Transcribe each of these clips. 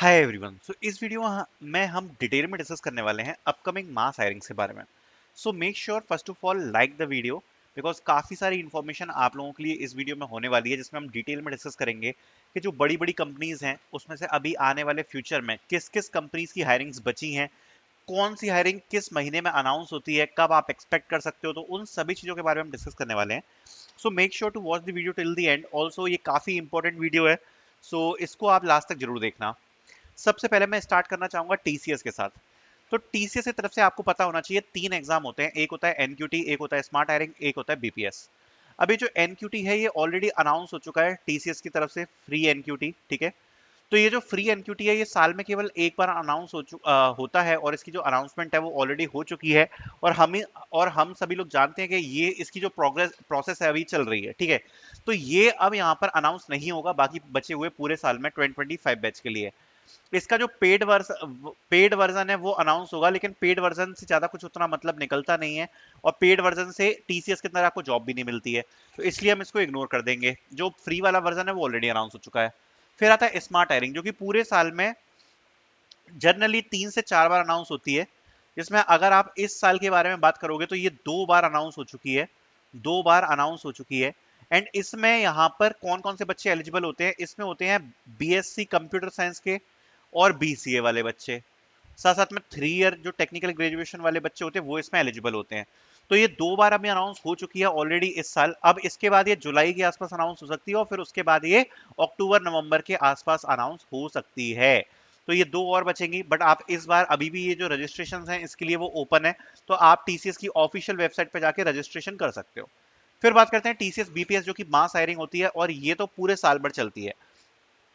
Hi everyone. सो इस video में हम डिटेल में डिस्कस करने वाले हैं अपकमिंग मास हायरिंग्स के बारे में। सो make sure first of all like the video because काफ़ी सारी इन्फॉर्मेशन आप लोगों के लिए इस वीडियो में होने वाली है, जिसमें हम डिटेल में डिस्कस करेंगे कि जो बड़ी बड़ी कंपनीज हैं उसमें से अभी आने वाले फ्यूचर में किस किस कंपनीज की हायरिंग्स बची हैं, कौन सी हायरिंग किस महीने में अनाउंस होती है, कब आप एक्सपेक्ट कर सकते हो। तो उन सभी चीज़ों के बारे में हम डिस्कस करने वाले हैं। So make sure to watch the video till the end. Also ये काफ़ी इंपॉर्टेंट वीडियो है, सो इसको आप लास्ट तक जरूर देखना। सबसे पहले मैं स्टार्ट करना चाहूंगा टीसीएस के साथ। तो टीसीएस की तरफ से आपको पता होना चाहिए तीन एग्जाम होते हैं, एक होता है एनक्यूटी, एक होता है स्मार्ट हायरिंग, एक होता है बीपीएस। अभी जो एनक्यूटी है ये ऑलरेडी अनाउंस हो चुका है टीसीएस की तरफ से, फ्री एनक्यूटी, ठीक है। तो ये जो फ्री एनक्यूटी है ये साल में केवल एक बार अनाउंस होता है, और इसकी जो अनाउंसमेंट है वो ऑलरेडी हो चुकी है। और हम सभी लोग जानते हैं कि ये इसकी जो प्रोसेस है अभी चल रही है, ठीक है। तो ये अब यहाँ पर अनाउंस नहीं होगा बाकी बचे हुए पूरे साल में 2025 बैच के लिए। इसका जो पेड वर्जन है वो अनाउंस होगा, लेकिन पेड वर्जन से ज्यादा कुछ उतना मतलब निकलता नहीं है, और पेड वर्जन से टीसीएस की तरह आपको जॉब भी नहीं मिलती है। तो इसलिए हम इसको इग्नोर कर देंगे। जो फ्री वाला वर्जन है वो ऑलरेडी अनाउंस हो चुका है। फिर आता है स्मार्ट हायरिंग, जो कि पूरे साल में जनरली 3 से 4 बार अनाउंस होती है, जिसमें अगर आप इस साल के बारे में बात करोगे तो ये 2 बार अनाउंस हो चुकी है। 2 बार अनाउंस हो चुकी है। एंड इसमें यहाँ पर कौन कौन से बच्चे एलिजिबल होते हैं, इसमें होते हैं बीएससी कंप्यूटर साइंस के और बीसीए वाले बच्चे। साथ साथ में 3 ईयर जो टेक्निकल ग्रेजुएशन वाले बच्चे होते हैं वो इसमें एलिजिबल होते हैं। तो ये 2 बार अभी अनाउंस हो चुकी है ऑलरेडी इस साल। अब इसके बाद ये जुलाई के आसपास अनाउंस हो सकती है, और फिर उसके बाद ये अक्टूबर नवंबर के आसपास अनाउंस हो सकती है। तो ये 2 और बचेंगी, बट आप इस बार अभी भी ये जो रजिस्ट्रेशन हैं इसके लिए वो ओपन है। तो आप टीसीएस की ऑफिशियल वेबसाइट पर जाके रजिस्ट्रेशन कर सकते हो। फिर बात करते हैं टीसीएस बीपीएस, जो कि मास हायरिंग होती है, और ये तो पूरे साल भर चलती है,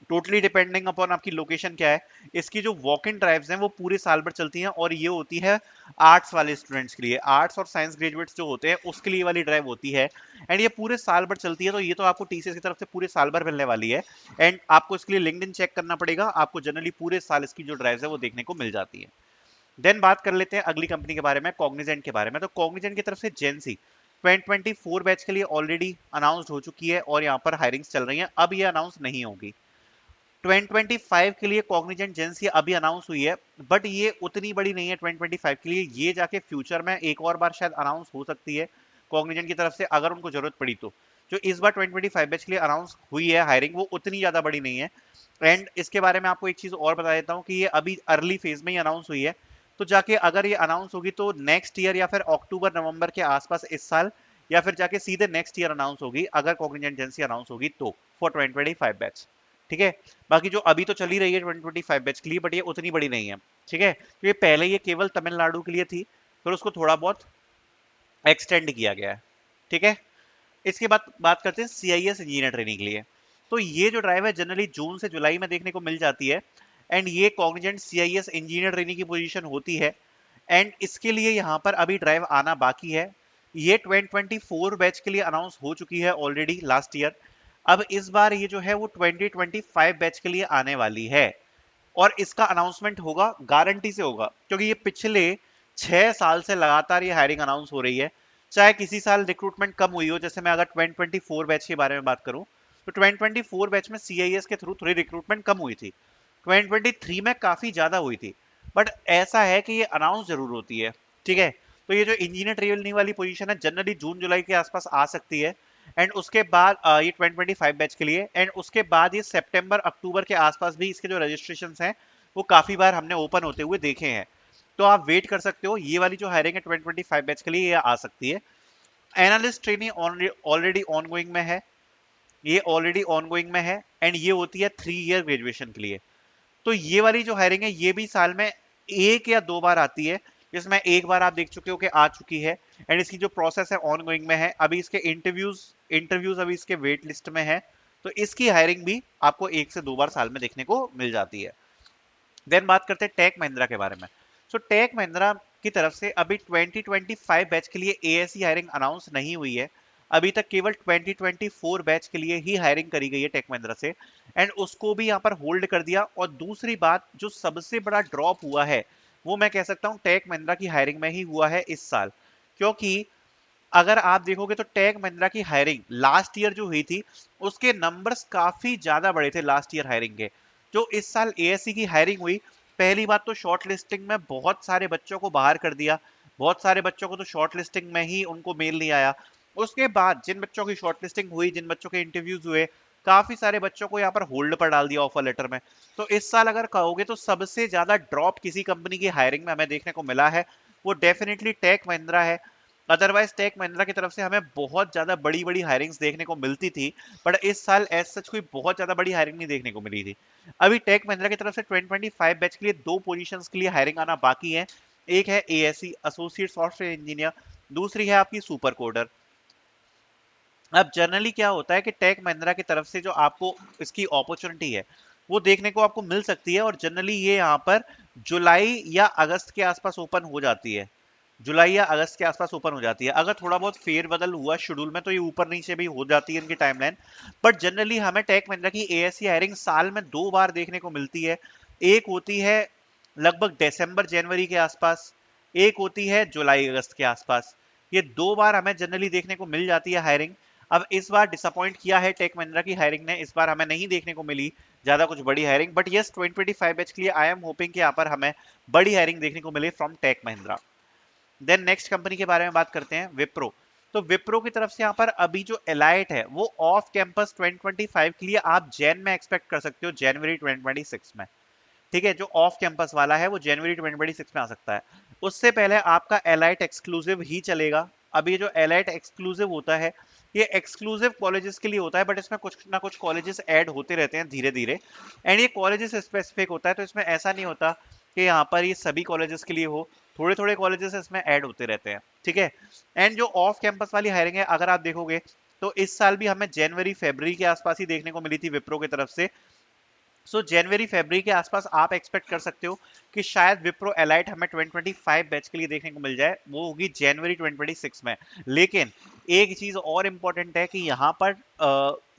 टोटली डिपेंडिंग अपॉन आपकी लोकेशन क्या है। इसकी जो वॉक इन ड्राइव्स हैं वो पूरे साल भर चलती हैं, और ये होती है आर्ट्स वाले स्टूडेंट्स के लिए, आर्ट्स और साइंस ग्रेजुएट्स जो होते हैं उसके लिए वाली ड्राइव होती है। एंड ये पूरे साल भर चलती है, तो ये तो आपको टीसीएस की तरफ से पूरे साल भर मिलने वाली है। एंड आपको इसके लिए लिंक्डइन चेक करना पड़ेगा, आपको जनरली पूरे साल इसकी जो ड्राइव है वो देखने को मिल जाती है। देन बात कर लेते हैं अगली कंपनी के बारे में, कॉग्निजेंट के बारे में। तो कॉग्निजेंट की तरफ से जेंसी 2024 बैच के लिए ऑलरेडी अनाउंस्ड हो चुकी है, और यहाँ पर हायरिंग्स चल रही हैं। अब ये अनाउंस नहीं होगी 2025 के लिए। कॉग्निजेंट जेंसी अभी अनाउंस हुई है, बट ये उतनी बड़ी नहीं है 2025 के लिए। ये जाके फ्यूचर में एक और बार शायद अनाउंस हो सकती है कॉग्निजेंट की तरफ से, अगर उनको जरूरत पड़ी तो। जो इस बार 2025 बैच के लिए अनाउंस हुई है हायरिंग वो उतनी ज्यादा बड़ी नहीं है। एंड इसके बारे में आपको एक चीज और बता देता हूँ कि ये अभी अर्ली फेज में ही अनाउंस हुई है। तो जाके अगर ये अनाउंस होगी तो नेक्स्ट ईयर या फिर अक्टूबर नवंबर के आसपास इस साल, या फिर जाके सीधे नेक्स्ट ईयर अनाउंस होगी अगर कॉग्निजेंट एजेंसी अनाउंस होगी तो, फॉर 2025 बैच, ठीक है। बाकी जो अभी तो चली रही है 2025 बैच के लिए, बट ये उतनी बड़ी नहीं है, ठीक है। तो ये पहले ये केवल तमिलनाडु के लिए थी, फिर उसको थोड़ा बहुत एक्सटेंड किया गया है, ठीक है। इसके बाद बात करते हैं सीआईएस इंजीनियर ट्रेनिंग के लिए। तो ये जो ड्राइव है जनरली जून से जुलाई में देखने को मिल जाती है। एंड ये कॉग्निजेंट सीआईएस इंजीनियर ट्रेनिंग की पोजीशन होती है। एंड इसके लिए यहाँ पर अभी ड्राइव आना बाकी है। ये 2024 बैच के लिए अनाउंस हो चुकी है ऑलरेडी लास्ट ईयर। अब इस बार ये जो है वो 2025 बैच के लिए आने वाली है, और इसका अनाउंसमेंट होगा, गारंटी से होगा, क्योंकि ये पिछले 6 साल से लगातार ये हायरिंग अनाउंस हो रही है। चाहे किसी साल रिक्रूटमेंट कम हुई हो, जैसे मैं अगर 2024 बैच के बारे में बात करूं तो 2024 बैच में सीआईएस के थ्रू थोड़ी रिक्रूटमेंट कम हुई थी, 2023 में काफी ज्यादा हुई थी। बट ऐसा है कि ये अनाउंस जरूर होती है, ठीक है। तो ये जो इंजीनियर ट्रेनिंग वाली पोजीशन है जनरली जून जुलाई के आसपास आ सकती है। एंड उसके बाद ये 2025 बैच के लिए, एंड उसके बाद ये सितंबर अक्टूबर के आसपास भी इसके जो रजिस्ट्रेशन हैं वो काफी बार हमने ओपन होते हुए देखे हैं। तो आप वेट कर सकते हो, ये वाली जो हायरिंग है 2025 बैच के लिए ये आ सकती है। एनालिस्ट ट्रेनिंग ऑलरेडी ऑनगोइंग में है, ये ऑलरेडी ऑनगोइंग में है, एंड ये होती है 3 ईयर ग्रेजुएशन के लिए। तो ये वाली जो हायरिंग है ये भी साल में 1 या 2 बार आती है, जिसमें एक बार आप देख चुके हो कि आ चुकी है। एंड इसकी जो प्रोसेस है ऑनगोइंग में है, अभी इसके इंटरव्यूज इंटरव्यूज अभी इसके वेट लिस्ट में है। तो इसकी हायरिंग भी आपको 1 से 2 बार साल में देखने को मिल जाती है। देन बात करते हैं टेक महिंद्रा के बारे में। सो टेक महिंद्रा की तरफ से अभी 2025 बैच के लिए एएससी हायरिंग अनाउंस नहीं हुई है। अभी तक केवल 2024 बैच के लिए ही हायरिंग करी गई है टेक महिंद्रा से, एंड उसको भी यहाँ पर होल्ड कर दिया। और दूसरी बात, जो सबसे बड़ा ड्रॉप हुआ है वो मैं कह सकता हूँ टेक महिंद्रा की हायरिंग में ही हुआ है इस साल। क्योंकि अगर आप देखोगे तो टेक महिंद्रा की हायरिंग लास्ट ईयर जो हुई थी उसके नंबर्स काफी ज्यादा बड़े थे लास्ट ईयर हायरिंग के। जो इस साल एएससी की हायरिंग हुई, पहली बात तो शॉर्ट लिस्टिंग में बहुत सारे बच्चों को बाहर कर दिया, बहुत सारे बच्चों को तो शॉर्ट लिस्टिंग में ही उनको मेल नहीं आया। उसके बाद जिन बच्चों की शॉर्ट लिस्टिंग हुई, जिन बच्चों के इंटरव्यूज हुए, काफी सारे बच्चों को यहाँ पर होल्ड पर डाल दिया ऑफर लेटर में। तो इस साल अगर कहोगे तो सबसे ज्यादा ड्रॉप किसी कंपनी की हायरिंग में हमें देखने को मिला है, वो डेफिनेटली टेक महिंद्रा है। अदरवाइज टेक महिंद्रा की तरफ से हमें बहुत ज्यादा बड़ी बड़ी हायरिंग्स देखने को मिलती थी, बट इस साल एज सच कोई बहुत ज्यादा बड़ी हायरिंग नहीं देखने को मिली थी। अभी टेक महिंद्रा की तरफ से 2025 बैच के लिए 2 पोजीशंस के लिए हायरिंग आना बाकी है। एक है एएससी एसोसिएट सॉफ्टवेयर इंजीनियर, दूसरी है आपकी सुपर कोडर। अब जनरली क्या होता है कि टेक महिंद्रा की तरफ से जो आपको इसकी अपॉर्चुनिटी है वो देखने को आपको मिल सकती है, और जनरली ये यहाँ पर जुलाई या अगस्त के आसपास ओपन हो जाती है। जुलाई या अगस्त के आसपास ओपन हो जाती है। अगर थोड़ा बहुत फेरबदल हुआ शेड्यूल में तो ये ऊपर नीचे भी हो जाती है इनकी टाइमलाइन। बट जनरली हमें टेक महिंद्रा की एएससी हायरिंग साल में 2 बार देखने को मिलती है। एक होती है लगभग दिसंबर जनवरी के आसपास, एक होती है जुलाई अगस्त के आसपास। ये 2 बार हमें जनरली देखने को मिल जाती है हायरिंग। अब इस बार डिसअपॉइंट किया है टेक महिंद्रा की हायरिंग ने, इस बार हमें नहीं देखने को मिली ज्यादा कुछ बड़ी हायरिंग। बट यस 2025 बैच के लिए आई एम होपिंग कि यहाँ पर हमें बड़ी हायरिंग देखने को मिले from tech Mahindra. Then next company के बारे में बात करते हैं, विप्रो। तो विप्रो की तरफ से यहाँ पर अभी जो एलाइट है वो ऑफ कैंपस 2025 के लिए आप जैन में एक्सपेक्ट कर सकते हो, जनवरी 2026 में। ठीक है, जो ऑफ कैंपस वाला है वो जनवरी 2026 में आ सकता है। उससे पहले आपका एलाइट एक्सक्लूसिव ही चलेगा। अब ये जो एलाइट एक्सक्लूसिव होता है ये एक्सक्लूसिव कॉलेजेस के लिए होता है, बट इसमें कुछ ना कुछ कॉलेजेस ऐड होते रहते हैं धीरे धीरे, एंड ये कॉलेजेस स्पेसिफिक होता है। तो इसमें ऐसा नहीं होता कि यहाँ पर ये सभी कॉलेजेस के लिए हो, थोड़े थोड़े कॉलेजेस इसमें ऐड होते रहते हैं। ठीक है, एंड जो ऑफ कैंपस वाली हायरिंग है अगर आप देखोगे तो इस साल भी हमें जनवरी फरवरी के आसपास ही देखने को मिली थी विप्रो की तरफ से। सो जनवरी फरवरी के आसपास आप एक्सपेक्ट कर सकते हो कि शायद विप्रो एलाइट हमें 2025 बैच के लिए देखने को मिल जाए, वो होगी जनवरी 2026 में। लेकिन एक चीज और इंपॉर्टेंट है कि यहाँ पर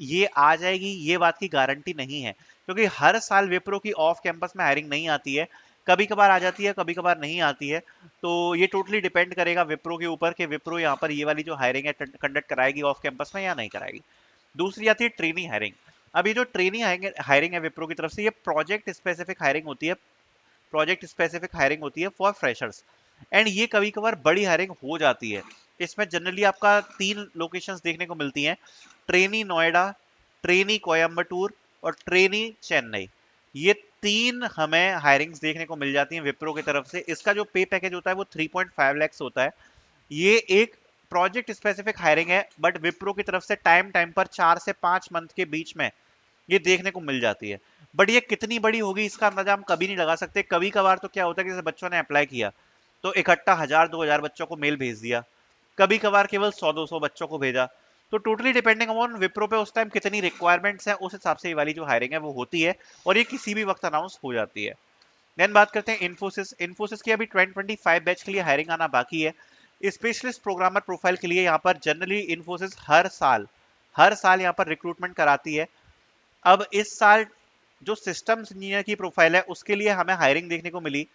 ये आ जाएगी ये बात की गारंटी नहीं है, क्योंकि हर साल विप्रो की ऑफ कैंपस में हायरिंग नहीं आती है। कभी कभार आ जाती है, कभी कभार नहीं आती है। तो ये टोटली डिपेंड करेगा विप्रो के ऊपर कि विप्रो यहाँ पर ये वाली जो हायरिंग है कंडक्ट कराएगी ऑफ कैंपस में या नहीं कराएगी। दूसरी आती है ट्रेनिंग हायरिंग। अभी जो ट्रेनिंग हायरिंग है विप्रो की तरफ से ये प्रोजेक्ट स्पेसिफिक हायरिंग होती है, प्रोजेक्ट स्पेसिफिक हायरिंग होती है फॉर फ्रेशर्स। एंड ये कभी कभार बड़ी हायरिंग हो जाती है। इसमें जनरली आपका 3 लोकेशंस देखने को मिलती हैं, ट्रेनी नोएडा, ट्रेनी कोयम्बटूर और ट्रेनी चेन्नई। ये 3 हमें हायरिंग्स देखने को मिल जाती हैं विप्रो की तरफ से। इसका जो पे पैकेज होता है वो 3.5 lakhs होता है। ये एक प्रोजेक्ट स्पेसिफिक हायरिंग है, बट विप्रो की तरफ से टाइम टाइम पर 4 से 5 मंथ के बीच में ये देखने को मिल जाती है। बट ये कितनी बड़ी होगी इसका अंदाजा हम कभी नहीं लगा सकते। कभी कभार तो क्या होता है कि जैसे बच्चों ने अप्लाई किया तो इकट्ठा 1000-2000 बच्चों को मेल भेज दिया, कभी कभार केवल 100-200 बच्चों को भेजा। तो टोटली डिपेंडिंग अपॉन विप्रो पे उस टाइम कितनी रिक्वायरमेंट्स है उस हिसाब से ये वाली जो हायरिंग है वो होती है, और ये किसी भी वक्त अनाउंस हो जाती है। देन बात करते हैं इन्फोसिस। इन्फोसिस की अभी 2025 बैच के लिए हायरिंग आना बाकी है। स्पेशलिस्ट प्रोग्रामर प्रोफाइल के लिए यहाँ पर जनरली इन्फोसिस हर साल यहाँ पर रिक्रूटमेंट कराती है। अब इस साल जो सिस्टम्स इंजीनियर की प्रोफाइल है उसके लिए हमें हायरिंग देखने को मिली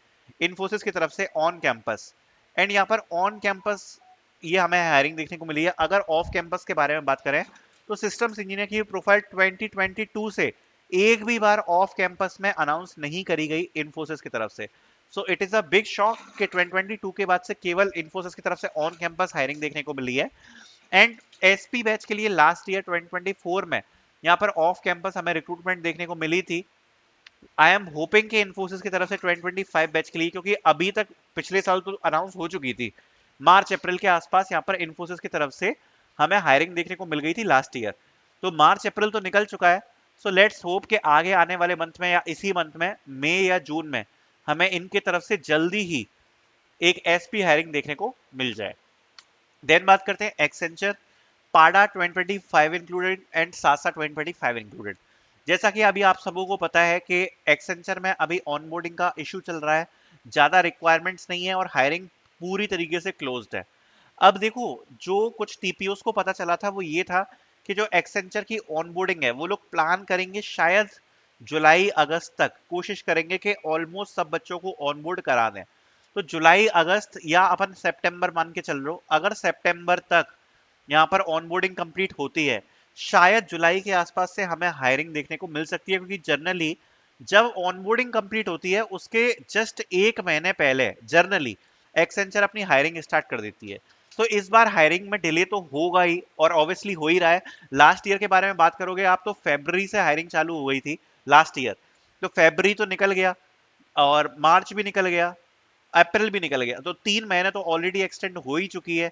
इन्फोसिस की तरफ से ऑन कैंपस। एंड यहाँ पर ऑन कैंपस ये हमें हायरिंग देखने को मिली है। अगर ऑफ कैंपस के बारे में बात करें तो सिस्टम्स इंजीनियर की प्रोफाइल 2022 से एक भी बार ऑफ कैंपस में अनाउंस नहीं करी गई इन्फोसिस की तरफ से। So it is a big shock कि 2022 के बाद से केवल इन्फोसिस की तरफ से ऑन कैंपस हायरिंग देखने को मिली है। एंड एसपी बैच के लिए लास्ट ईयर 2024 में यहाँ पर ऑफ कैंपस हमें रिक्रूटमेंट देखने को मिली थी। आई एम होपिंग कि इन्फोसिस की तरफ से 2025 बैच के लिए, क्योंकि अभी तक पिछले साल तो अनाउंस हो चुकी थी, मार्च अप्रैल के आसपास यहाँ पर इन्फोसिस की तरफ से हमें हायरिंग देखने को मिल गई थी लास्ट ईयर। तो मार्च अप्रैल तो निकल चुका है। सो लेट्स होप कि आगे आने वाले मंथ में या इसी मंथ में मई या जून में हमें इनके तरफ से जल्दी ही एक एसपी हायरिंग देखने को मिल जाए। देन बात करते हैं एक्सेंचर, पाडा 2025 इंक्लूडेड एंड सासा 2025 इंक्लूडेड। जैसा कि अभी आप सबों को पता है कि एक्सेंचर में अभी ऑनबोर्डिंग का इशू चल रहा है, ज्यादा रिक्वायरमेंट्स नहीं है और हायरिंग पूरी तरीके से क्लोज्ड है। अब देखो, जो कुछ टीपीओस को पता चला था वो ये था कि जो एक्सेंचर की ऑनबोर्डिंग है वो लोग प्लान करेंगे शायद जुलाई अगस्त तक, कोशिश करेंगे कि ऑलमोस्ट सब बच्चों को ऑनबोर्ड करा दें। तो जुलाई अगस्त या अपन सितंबर मान के चल रहे हो, अगर सितंबर तक यहाँ पर ऑनबोर्डिंग कंप्लीट होती है शायद जुलाई के आसपास से हमें हायरिंग देखने को मिल सकती है, क्योंकि जनरली जब ऑनबोर्डिंग कंप्लीट होती है उसके जस्ट एक महीने पहले जर्नली एक्सेंचर अपनी हायरिंग स्टार्ट कर देती है। तो इस बार हायरिंग में डिले तो होगा ही, और ऑब्वियसली हो ही रहा है। लास्ट ईयर के बारे में बात करोगे आप तो फेब्रवरी से हायरिंग चालू हो गई थी लास्ट ईयर। तो फेब्रवरी तो निकल गया, और मार्च भी निकल गया, अप्रैल भी निकल गया, तो 3 महीने तो ऑलरेडी एक्सटेंड हो ही चुकी है।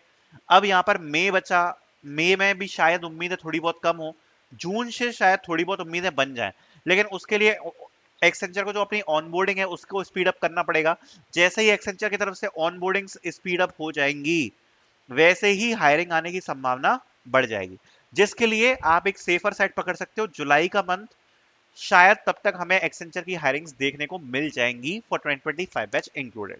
अब यहाँ पर मई बचा। मई में भी शायद उम्मीदें थोड़ी बहुत कम हो, जून से शायद थोड़ी बहुत उम्मीदें बन जाएं, लेकिन उसके लिए एक्सेंचर को जो अपनी ऑनबोर्डिंग है उसको स्पीड अप करना पड़ेगा। जैसे ही एक्सेंचर की तरफ से ऑनबोर्डिंग स्पीड अप हो जाएंगी, वैसे ही हायरिंग आने की संभावना बढ़ जाएगी, जिसके लिए आप एक सेफर साइड पकड़ सकते हो। जुलाई का मंथ शायद तब तक हमें एक्सेंचर की हायरिंग्स देखने को मिल जाएंगी फॉर 2025 बैच इंक्लूडेड।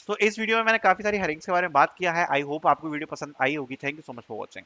तो इस वीडियो में मैंने काफी सारी हायरिंग्स के बारे में बात किया है। आई होप आपको वीडियो पसंद आई होगी। Thank you so much for watching.